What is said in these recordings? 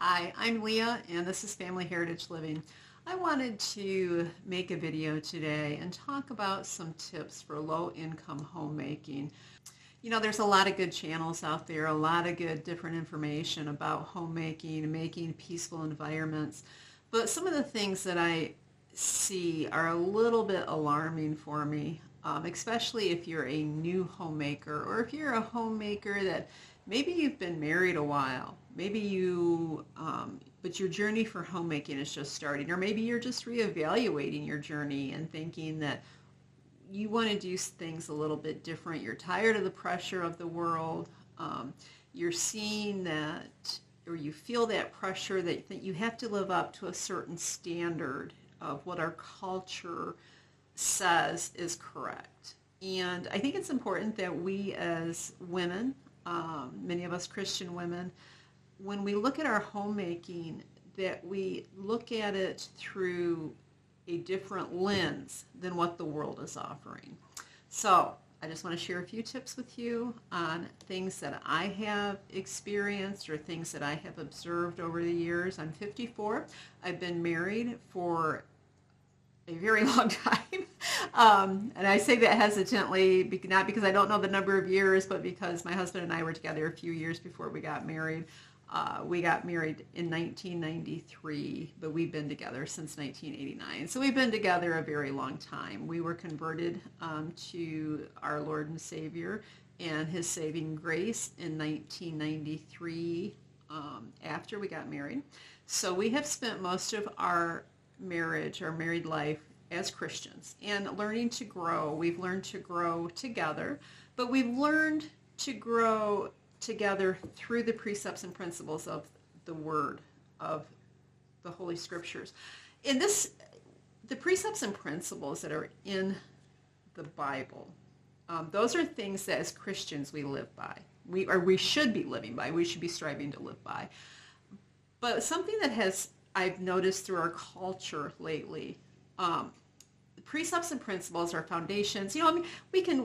Hi, I'm Leah, and this is Family Heritage Living. I wanted to make a video today and talk about some tips for low-income homemaking. You know, there's a lot of good channels out there, a lot of good different information about homemaking and making peaceful environments. But some of the things that I see are a little bit alarming for me, especially if you're a new homemaker or if you're a homemaker that maybe you've been married a while. Maybe but your journey for homemaking is just starting, or maybe you're just reevaluating your journey and thinking that you want to do things a little bit different. You're tired of the pressure of the world. You're seeing that, or you feel that pressure that you have to live up to a certain standard of what our culture says is correct. And I think it's important that we as women, many of us Christian women, when we look at our homemaking, that we look at it through a different lens than what the world is offering. So I just want to share a few tips with you on things that I have experienced or things that I have observed over the years. I'm 54. I've been married for a very long time. And I say that hesitantly, not because I don't know the number of years, but because my husband and I were together a few years before we got married. We got married in 1993, but we've been together since 1989. So we've been together a very long time. We were converted to our Lord and Savior and His saving grace in 1993 after we got married. So we have spent most of our marriage, our married life, as Christians and learning to grow. We've learned to grow together, but we've learned to grow together through the precepts and principles of the Word, of the Holy Scriptures. In this, the precepts and principles that are in the Bible, those are things that as Christians we live by. We should be living by. We should be striving to live by. But something that I've noticed through our culture lately, precepts and principles are foundations. You know, I mean,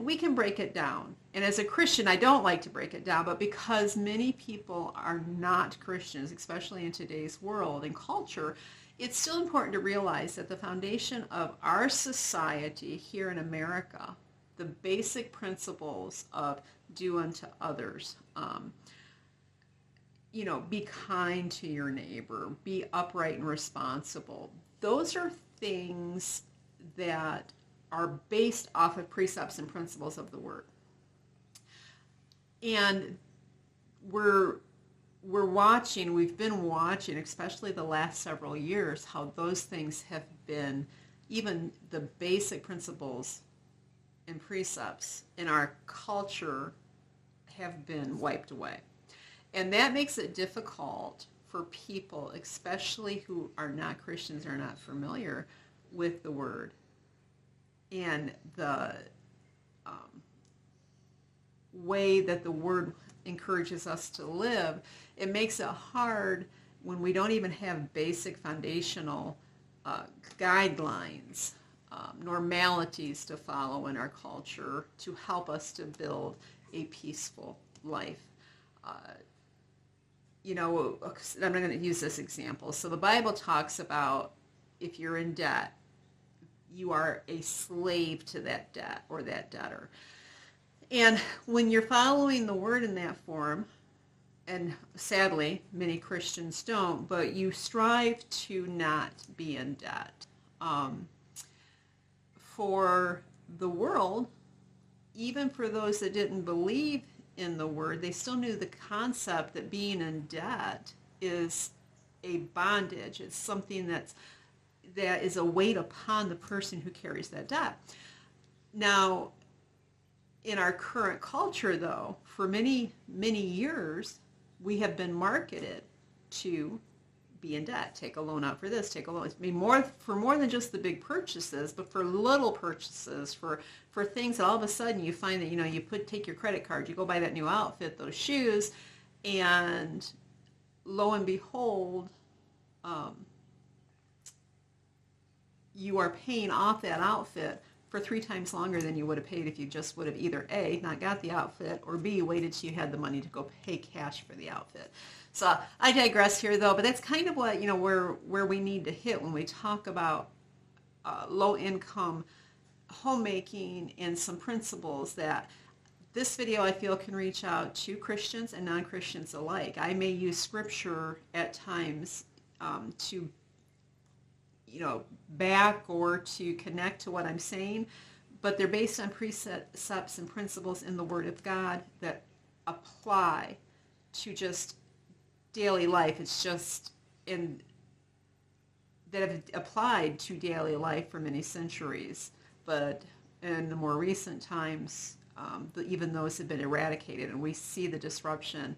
we can break it down. And as a Christian, I don't like to break it down, but because many people are not Christians, especially in today's world and culture, it's still important to realize that the foundation of our society here in America, the basic principles of do unto others, you know, be kind to your neighbor, be upright and responsible. Those are things that are based off of precepts and principles of the Word. And we've been watching, especially the last several years, how those things have been, even the basic principles and precepts in our culture have been wiped away. And that makes it difficult for people, especially who are not Christians, are not familiar with the Word and the way that the Word encourages us to live. It makes it hard when we don't even have basic foundational guidelines, normalities to follow in our culture to help us to build a peaceful life. You know, I'm not going to use this example. So the Bible talks about if you're in debt, you are a slave to that debt or that debtor. And when you're following the Word in that form, and sadly, many Christians don't, but you strive to not be in debt. For the world, even for those that didn't believe in the Word, they still knew the concept that being in debt is a bondage. It's something that is a weight upon the person who carries that debt. Now, in our current culture, though, for many, many years, we have been marketed to be in debt. Take a loan out for this, take a loan. I mean, for more than just the big purchases, but for little purchases, for things that all of a sudden you find that, you know, take your credit card, you go buy that new outfit, those shoes, and lo and behold, you are paying off that outfit for 3 times longer than you would have paid if you just would have either A, not got the outfit, or B, waited till you had the money to go pay cash for the outfit. So I digress here though, but that's kind of what, where we need to hit when we talk about low income homemaking and some principles that this video I feel can reach out to Christians and non-Christians alike. I may use scripture at times to back or to connect to what I'm saying, but they're based on precepts and principles in the Word of God that apply to just daily life. It's just that have applied to daily life for many centuries, but in the more recent times, even those have been eradicated, and we see the disruption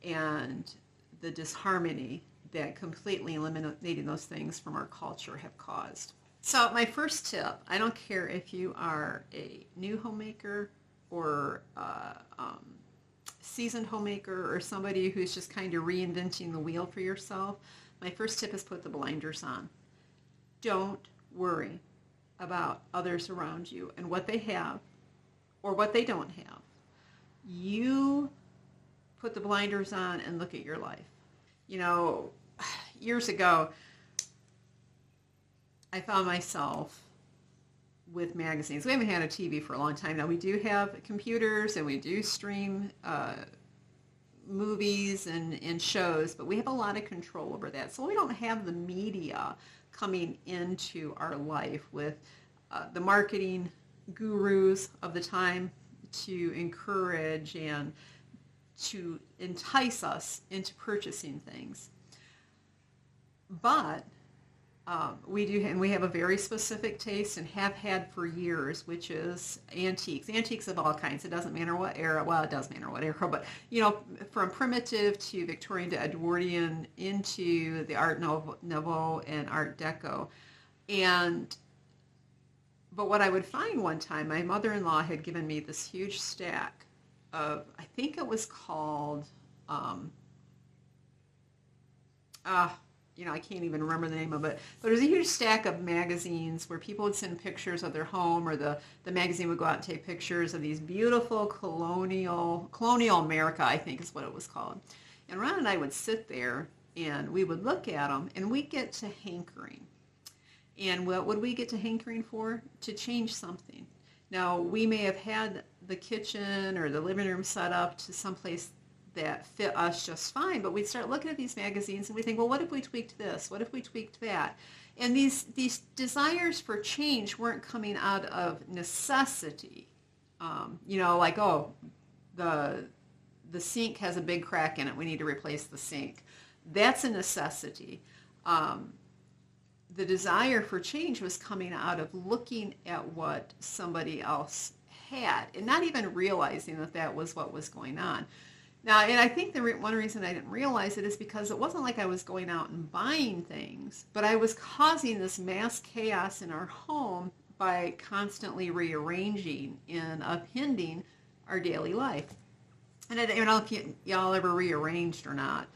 and the disharmony that completely eliminating those things from our culture have caused. So my first tip, I don't care if you are a new homemaker or seasoned homemaker or somebody who's just kind of reinventing the wheel for yourself, my first tip is put the blinders on. Don't worry about others around you and what they have or what they don't have. You put the blinders on and look at your life. Years ago, I found myself with magazines. We haven't had a TV for a long time now. We do have computers and we do stream movies and shows, but we have a lot of control over that. So we don't have the media coming into our life with the marketing gurus of the time to encourage and to entice us into purchasing things. But we do, and we have a very specific taste and have had for years, which is antiques. Antiques of all kinds. It doesn't matter what era. Well, it does matter what era, but from primitive to Victorian to Edwardian into the Art Nouveau and Art Deco. But what I would find one time, my mother-in-law had given me this huge stack of, I think it was called, I can't even remember the name of it, but it was a huge stack of magazines where people would send pictures of their home, or the magazine would go out and take pictures of these beautiful colonial America, I think is what it was called. And Ron and I would sit there and we would look at them and we'd get to hankering. And what would we get to hankering for? To change something. Now, we may have had the kitchen or the living room set up to someplace that fit us just fine, but we'd start looking at these magazines and we think, well, what if we tweaked this? What if we tweaked that? And these desires for change weren't coming out of necessity. Like, oh, the sink has a big crack in it. We need to replace the sink. That's a necessity. The desire for change was coming out of looking at what somebody else had and not even realizing that was what was going on. Now, and I think one reason I didn't realize it is because it wasn't like I was going out and buying things, but I was causing this mass chaos in our home by constantly rearranging and upending our daily life. And I don't know if y'all ever rearranged or not,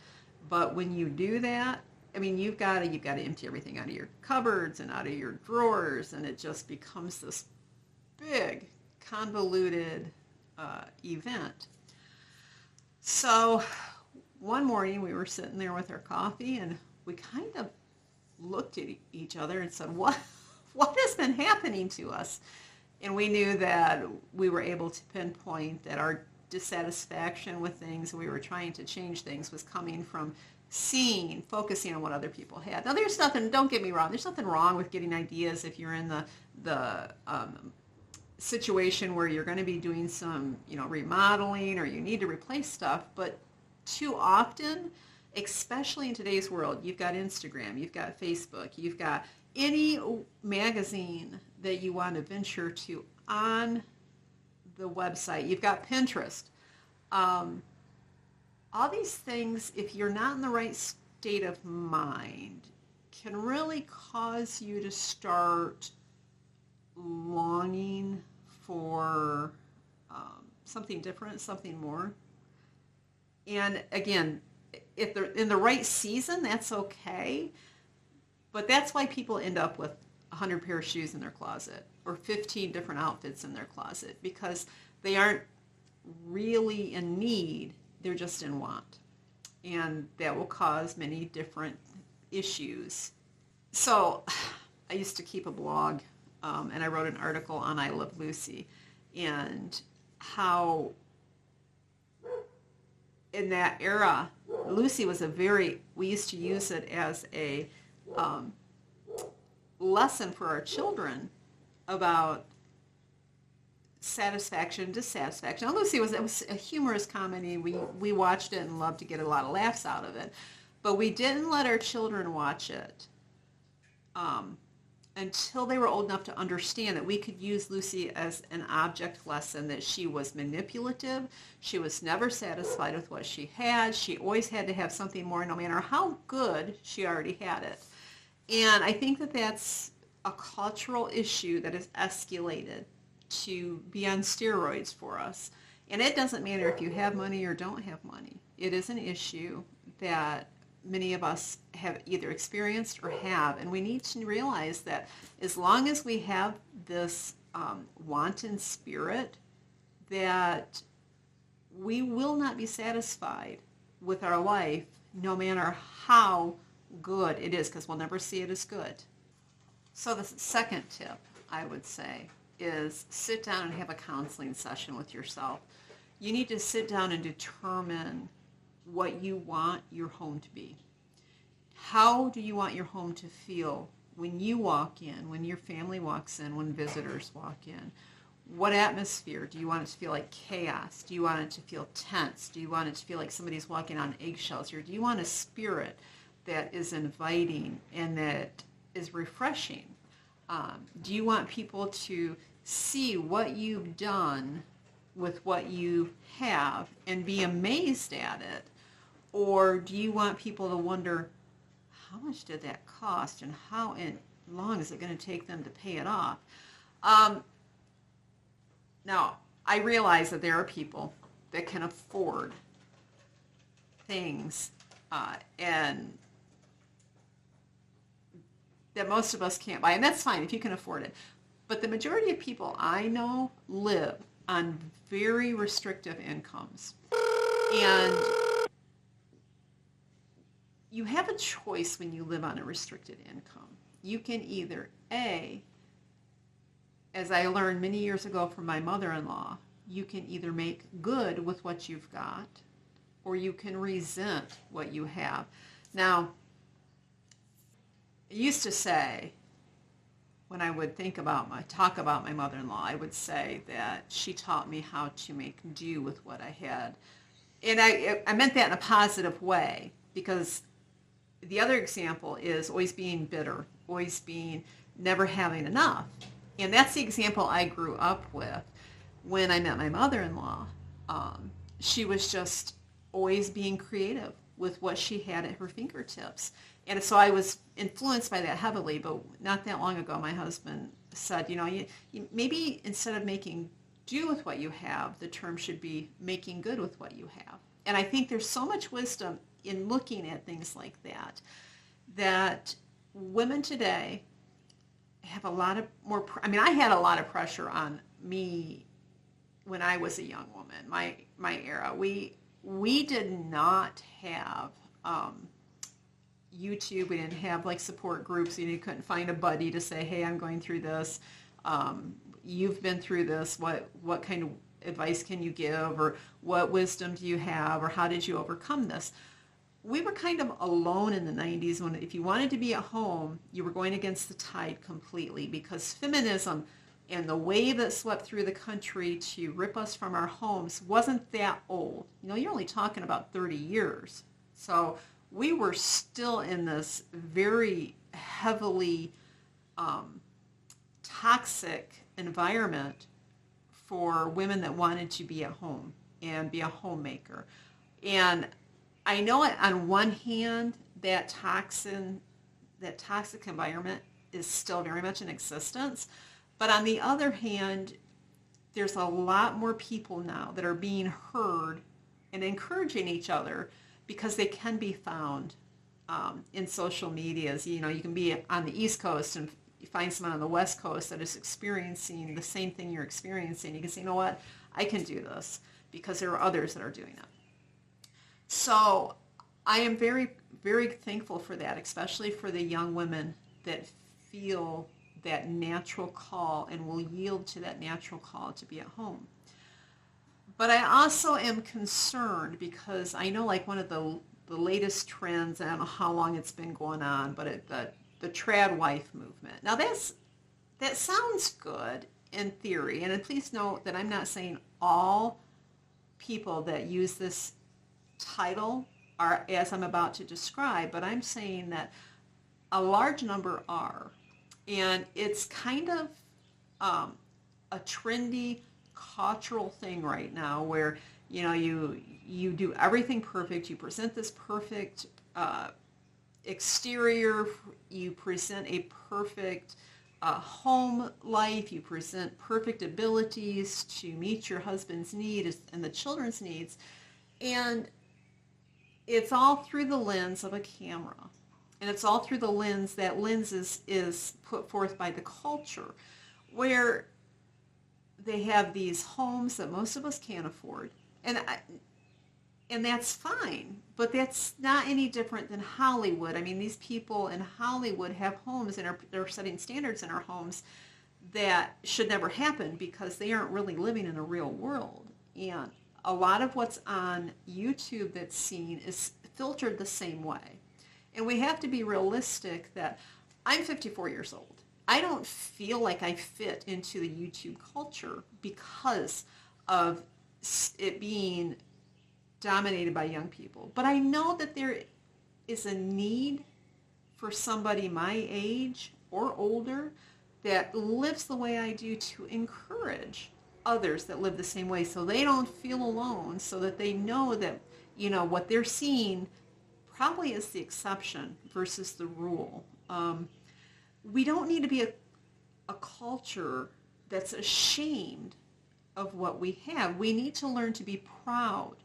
but when you do that, I mean, you've got to empty everything out of your cupboards and out of your drawers, and it just becomes this big, convoluted event. So one morning we were sitting there with our coffee, and we kind of looked at each other and said, what has been happening to us? And we knew that we were able to pinpoint that our dissatisfaction with things, we were trying to change things, was coming from focusing on what other people had. Now, there's nothing, don't get me wrong, there's nothing wrong with getting ideas if you're in the situation where you're going to be doing some, remodeling, or you need to replace stuff. But too often, especially in today's world, you've got Instagram, you've got Facebook, you've got any magazine that you want to venture to on the website, you've got Pinterest. All these things, if you're not in the right state of mind, can really cause you to start longing for something different, something more. And again, if they're in the right season, that's okay. But that's why people end up with 100 pair of shoes in their closet, or 15 different outfits in their closet because they aren't really in need, they're just in want. And that will cause many different issues. So I used to keep a blog, and I wrote an article on I Love Lucy, and how in that era, Lucy was we used to use it as a lesson for our children about satisfaction, dissatisfaction. Now, Lucy it was a humorous comedy. We watched it and loved to get a lot of laughs out of it, but we didn't let our children watch it until they were old enough to understand that we could use Lucy as an object lesson, that she was manipulative. She was never satisfied with what she had. She always had to have something more, no matter how good she already had it. And I think that that's a cultural issue that has escalated to be on steroids for us. And it doesn't matter if you have money or don't have money. It is an issue that many of us have either experienced or have, and we need to realize that as long as we have this wanton spirit, that we will not be satisfied with our life no matter how good it is, because we'll never see it as good. So the second tip, I would say, is sit down and have a counseling session with yourself. You need to sit down and determine what you want your home to be. How do you want your home to feel when you walk in, when your family walks in, when visitors walk in? What atmosphere? Do you want it to feel like chaos? Do you want it to feel tense? Do you want it to feel like somebody's walking on eggshells? Or do you want a spirit that is inviting and that is refreshing? Do you want people to see what you've done with what you have and be amazed at it? Or do you want people to wonder, how much did that cost and how long is it going to take them to pay it off? Now, I realize that there are people that can afford things and that most of us can't buy, and that's fine if you can afford it. But the majority of people I know live on very restrictive incomes. And you have a choice when you live on a restricted income. You can either, A, as I learned many years ago from my mother-in-law, you can either make good with what you've got, or you can resent what you have. Now, I used to say, when I would talk about my mother-in-law, I would say that she taught me how to make do with what I had. And I meant that in a positive way, because the other example is always being bitter, always being never having enough. And that's the example I grew up with when I met my mother-in-law. She was just always being creative with what she had at her fingertips. And so I was influenced by that heavily, but not that long ago, my husband said, you maybe instead of making do with what you have, the term should be making good with what you have. And I think there's so much wisdom in looking at things like that, that women today have a lot of more, I had a lot of pressure on me when I was a young woman, my era. We did not have YouTube. We didn't have support groups. You couldn't find a buddy to say, hey, I'm going through this. You've been through this. What kind of advice can you give? Or what wisdom do you have? Or how did you overcome this? We were kind of alone in the 90s when if you wanted to be at home, you were going against the tide completely, because feminism and the wave that swept through the country to rip us from our homes wasn't that old. You're only talking about 30 years. So we were still in this very heavily toxic environment for women that wanted to be at home and be a homemaker. And I know on one hand that toxic environment is still very much in existence, but on the other hand, there's a lot more people now that are being heard and encouraging each other, because they can be found in social medias. You can be on the East Coast and you find someone on the West Coast that is experiencing the same thing you're experiencing, you can say, you know what, I can do this because there are others that are doing it. So I am very, very thankful for that, especially for the young women that feel that natural call and will yield to that natural call to be at home. But I also am concerned because I know, like, one of the latest trends, I don't know how long it's been going on, but the trad wife movement. Now that sounds good in theory, and please note that I'm not saying all people that use this title are as I'm about to describe, but I'm saying that a large number are, and it's kind of a trendy cultural thing right now where you do everything perfect, you present this perfect exterior, you present a perfect home life, you present perfect abilities to meet your husband's needs and the children's needs, and it's all through the lens of a camera, and it's all through the lens, that lens is put forth by the culture, where they have these homes that most of us can't afford, and that's fine, but that's not any different than Hollywood. I mean, these people in Hollywood have homes and they're setting standards in our homes that should never happen because they aren't really living in a real world. And a lot of what's on YouTube that's seen is filtered the same way. And we have to be realistic that I'm 54 years old. I don't feel like I fit into the YouTube culture because of it being dominated by young people. But I know that there is a need for somebody my age or older that lives the way I do to encourage others that live the same way, so they don't feel alone, so that they know that what they're seeing probably is the exception versus the rule. We don't need to be a culture that's ashamed of what we have. We need to learn to be proud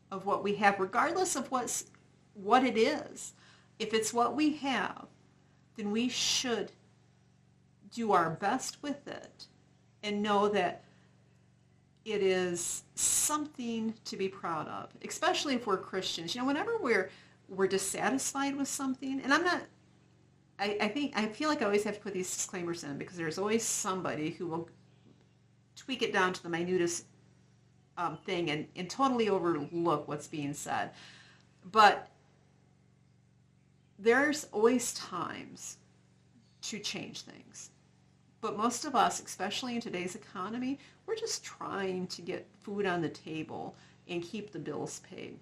of what we have, regardless of what it is. If it's what we have, then we should do our best with it and know that it is something to be proud of, especially if we're Christians. Whenever we're dissatisfied with something, and I feel like I always have to put these disclaimers in because there's always somebody who will tweak it down to the minutest thing and totally overlook what's being said. But there's always times to change things. But most of us, especially in today's economy, we're just trying to get food on the table and keep the bills paid.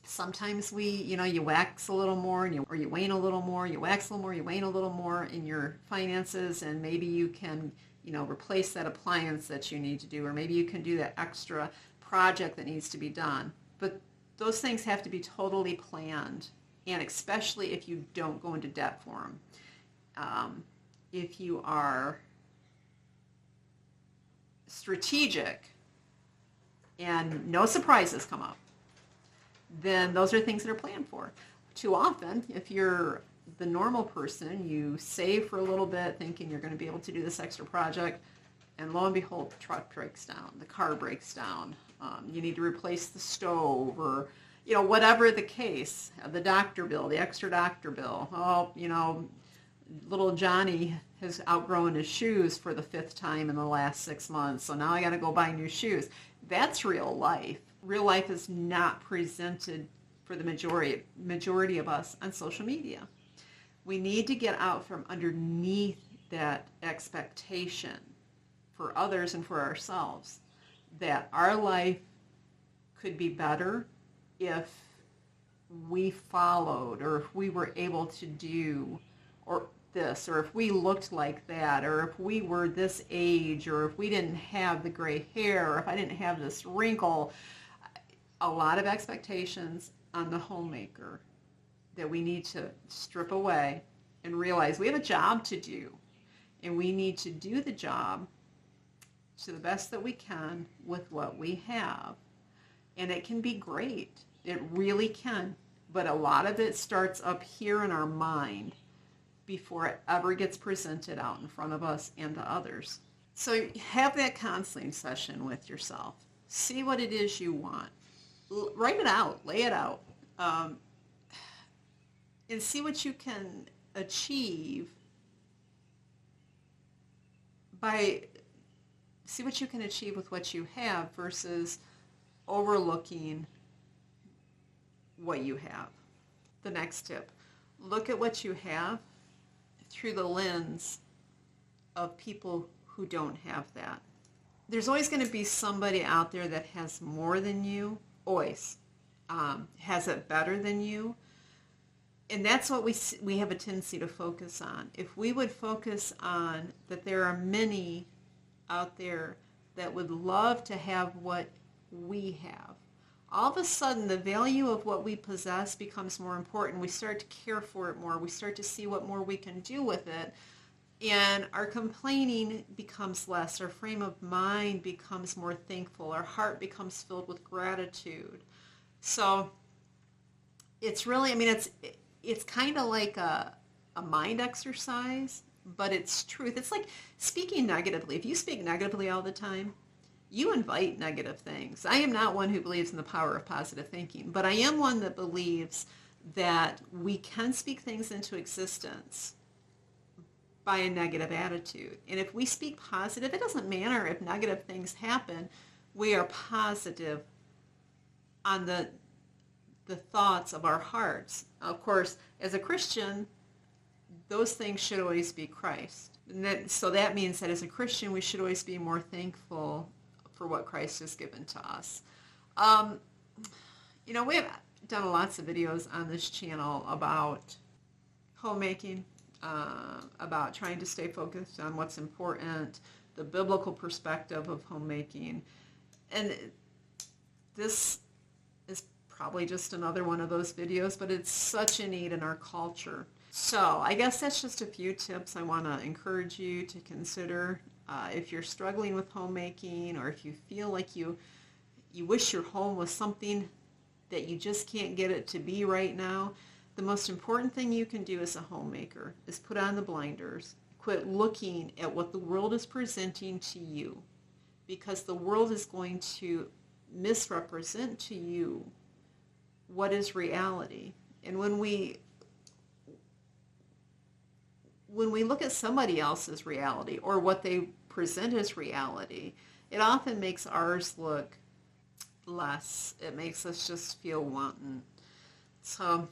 Sometimes you wax a little more, or you wane a little more, you wax a little more, you wane a little more in your finances, and maybe you can replace that appliance that you need to do, or maybe you can do that extra project that needs to be done. But those things have to be totally planned, and especially if you don't go into debt for them. If you are strategic and no surprises come up, then those are things that are planned for. Too often, if you're the normal person, you save for a little bit thinking you're going to be able to do this extra project, and lo and behold, the truck breaks down, the car breaks down, you need to replace the stove, or whatever the case, the doctor bill, the extra doctor bill. Little Johnny has outgrown his shoes for the 5th time in the last 6 months, so now I got to go buy new shoes. That's real life. Real life is not presented for the majority of us on social media. We need to get out from underneath that expectation for others and for ourselves that our life could be better if we followed, or if we were able to do or this, or if we looked like that, or if we were this age, or if we didn't have the gray hair, or if I didn't have this wrinkle. A lot of expectations on the homemaker that we need to strip away and realize we have a job to do, and we need to do the job to the best that we can with what we have. And it can be great. It really can. But a lot of it starts up here in our mind. before it ever gets presented out in front of us and to others. So have that counseling session with yourself. See what it is you want. Write it out, lay it out, and see what you can achieve with what you have versus overlooking what you have. The next tip, look at what you have through the lens of people who don't have that. There's always going to be somebody out there that has more than you, always, has it better than you. And that's what we have a tendency to focus on. If we would focus on that there are many out there that would love to have what we have, all of a sudden the value of what we possess becomes more important. We start to care for it more. We start to see what more we can do with it. And our complaining becomes less. Our frame of mind becomes more thankful. Our heart becomes filled with gratitude. So it's really, it's kind of like a mind exercise, but it's truth. It's like speaking negatively. If you speak negatively all the time, you invite negative things. I am not one who believes in the power of positive thinking, but I am one that believes that we can speak things into existence by a negative attitude. And if we speak positive, it doesn't matter if negative things happen. We are positive on the thoughts of our hearts. Of course, as a Christian, those things should always be Christ. So that means that as a Christian, we should always be more thankful for what Christ has given to us. We have done lots of videos on this channel about homemaking, about trying to stay focused on what's important, the biblical perspective of homemaking. And this is probably just another one of those videos, but it's such a need in our culture. So I guess that's just a few tips I want to encourage you to consider. If you're struggling with homemaking, or if you feel like you wish your home was something that you just can't get it to be right now, the most important thing you can do as a homemaker is put on the blinders. Quit looking at what the world is presenting to you, because the world is going to misrepresent to you what is reality. And when we look at somebody else's reality or what they present as reality, it often makes ours look less. It makes us just feel wanting. So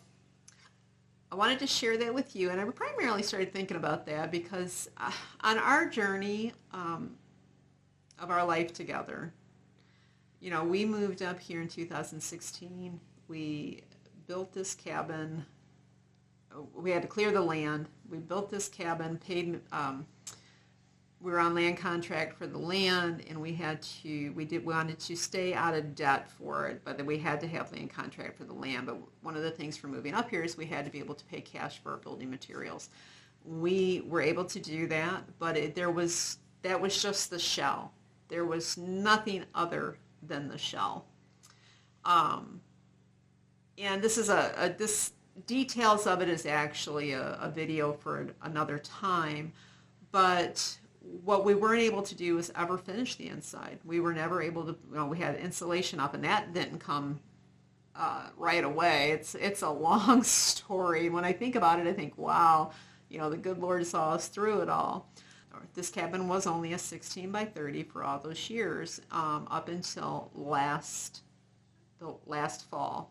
I wanted to share that with you, and I primarily started thinking about that because on our journey of our life together, we moved up here in 2016. We built this cabin. We had to clear the land. We built this cabin, paid, we were on land contract for the land, and we wanted to stay out of debt for it, but then we had to have land contract for the land. But one of the things for moving up here is we had to be able to pay cash for our building materials. We were able to do that, but that was just the shell. There was nothing other than the shell. And this is this details of it is actually a video for another time, but what we weren't able to do was ever finish the inside. We were never able to, we had insulation up, and that didn't come right away. It's a long story. When I think about it, I think, wow, the good Lord saw us through it all. This cabin was only a 16 by 30 for all those years, up until the last fall.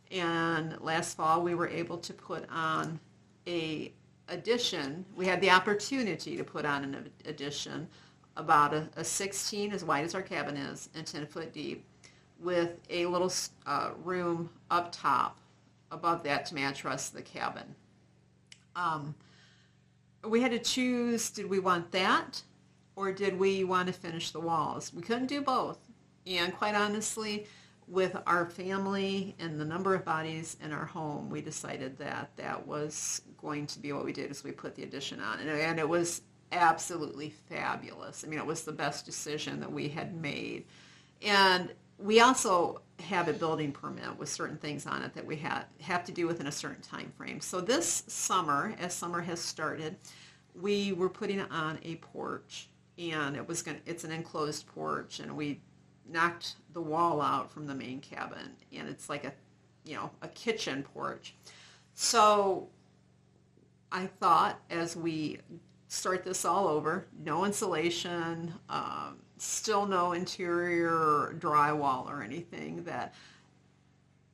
And last fall we were able to put on a addition. We had the opportunity to put on an addition about a 16 as wide as our cabin is and 10 foot deep, with a little room up top above that to match the rest of the cabin. We had to choose, did we want that or did we want to finish the walls? We couldn't do both. And quite honestly, with our family and the number of bodies in our home, we decided that was going to be what we did, as we put the addition on. And it was absolutely fabulous. It was the best decision that we had made. And we also have a building permit with certain things on it that we have to do within a certain time frame. So this summer, as summer has started, we were putting on a porch, and it's an enclosed porch, and we knocked the wall out from the main cabin, and it's like a kitchen porch. So I thought, as we start this all over, no insulation, still no interior drywall or anything, that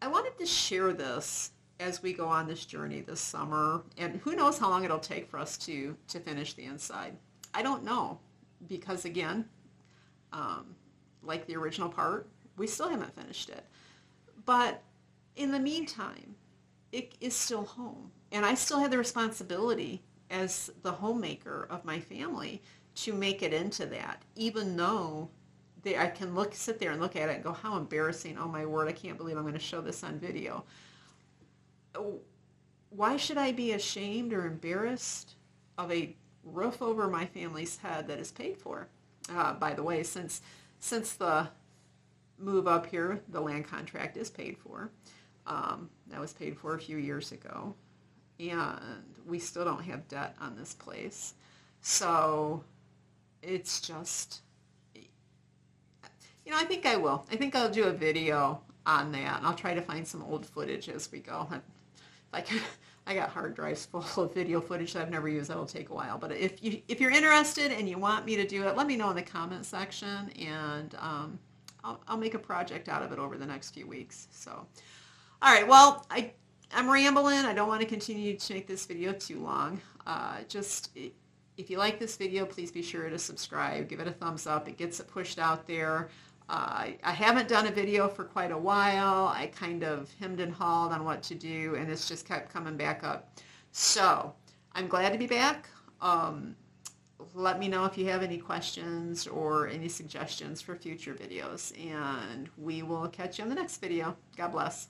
I wanted to share this as we go on this journey this summer. And who knows how long it'll take for us to finish the inside. I don't know, because again, like the original part, we still haven't finished it. But in the meantime, it is still home. And I still have the responsibility as the homemaker of my family to make it into that, even though I can sit there and look at it and go, how embarrassing, oh my word, I can't believe I'm going to show this on video. Why should I be ashamed or embarrassed of a roof over my family's head that is paid for? By the way, since the move up here, the land contract is paid for. That was paid for a few years ago. And we still don't have debt on this place. So it's just, I think I will. I think I'll do a video on that. And I'll try to find some old footage as we go. I got hard drives full of video footage that I've never used. That'll take a while. But if you're interested and you want me to do it, let me know in the comment section, and I'll make a project out of it over the next few weeks. So, all right. Well, I'm rambling. I don't want to continue to make this video too long. If you like this video, please be sure to subscribe. Give it a thumbs up. It gets it pushed out there. I haven't done a video for quite a while. I kind of hemmed and hawed on what to do, and it's just kept coming back up. So I'm glad to be back. Let me know if you have any questions or any suggestions for future videos, and we will catch you on the next video. God bless.